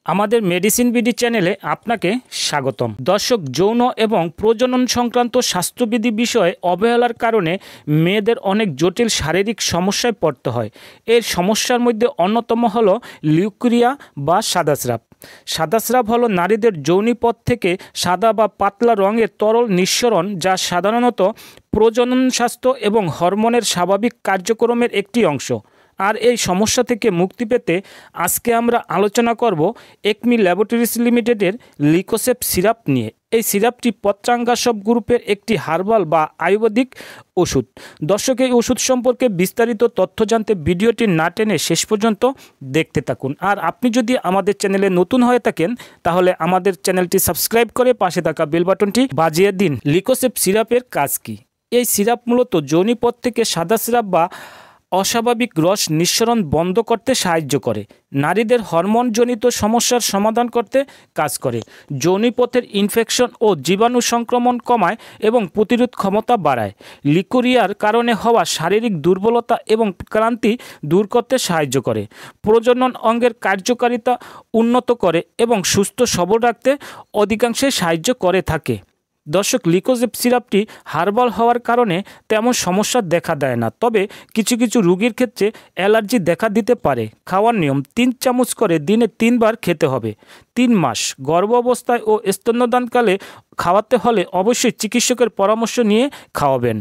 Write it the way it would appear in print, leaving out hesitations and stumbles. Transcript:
আমাদের medicine BD চ্যানেলে আপনাকে স্বাগতম। দর্শক, যৌন এবং প্রজনন সংক্রান্ত স্বাস্থ্যবিধি বিষয়ে অবহেলার কারণে মেয়েদের অনেক জটিল শারীরিক সমস্যায় পড়তে হয়। এর সমস্যার মধ্যে অন্যতম হলো লিউকোরিয়া বা সাদাস্রাব। সাদাস্রাব হলো নারীদের যৌনিপথ থেকে সাদা বা পাতলা রঙের তরল নিঃসরণ, যা সাধারণত প্রজনন স্বাস্থ্য এবং হরমোনের স্বাভাবিক কার্যক্রমের একটি অংশ। আর এই সমস্যা থেকে মুক্তি পেতে আজকে আমরা আলোচনা করব একমি ল্যাবরেটরিজ লিমিটেডের লিকোসেপ সিরাপ নিয়ে। এই সিরাপটি পত্রাঙ্গাসব গ্রুপের একটি হার্বাল বা আয়ুর্বেদিক ওষুধ। দর্শক, এই ওষুধ সম্পর্কে বিস্তারিত তথ্য জানতে ভিডিওটি না টেনে শেষ পর্যন্ত দেখতে থাকুন। আর আপনি যদি আমাদের চ্যানেলে নতুন হয়ে থাকেন তাহলে আমাদের চ্যানেলটি সাবস্ক্রাইব করে পাশে থাকা বেল বাটনটি বাজিয়ে দিন। লিকোসেপ সিরাপের কাজ কী? এই সিরাপ মূলত যৌনিপথ থেকে সাদাস্রাব বা অস্বাভাবিক রস নিঃসরণ বন্ধ করতে সাহায্য করে, নারীদের হরমোনজনিত সমস্যার সমাধান করতে কাজ করে, যৌনিপথের ইনফেকশন ও জীবাণু সংক্রমণ কমায় এবং প্রতিরোধ ক্ষমতা বাড়ায়, লিউকোরিয়ার কারণে হওয়া শারীরিক দুর্বলতা এবং ক্লান্তি দূর করতে সাহায্য করে, প্রজনন অঙ্গের কার্যকারিতা উন্নত করে এবং সুস্থ সবল রাখতে অধিকাংশই সাহায্য করে থাকে। দর্শক, লিকোসেপ সিরাপটি হার্বাল হওয়ার কারণে তেমন সমস্যা দেখা দেয় না, তবে কিছু কিছু রোগীর ক্ষেত্রে অ্যালার্জি দেখা দিতে পারে। খাওয়ার নিয়ম: 3 চামচ করে দিনে 3 বার খেতে হবে। 3 মাস গর্ভ অবস্থায় ও স্তন্যদানকালে খাওয়াতে হলে অবশ্যই চিকিৎসকের পরামর্শ নিয়ে খাওয়াবেন।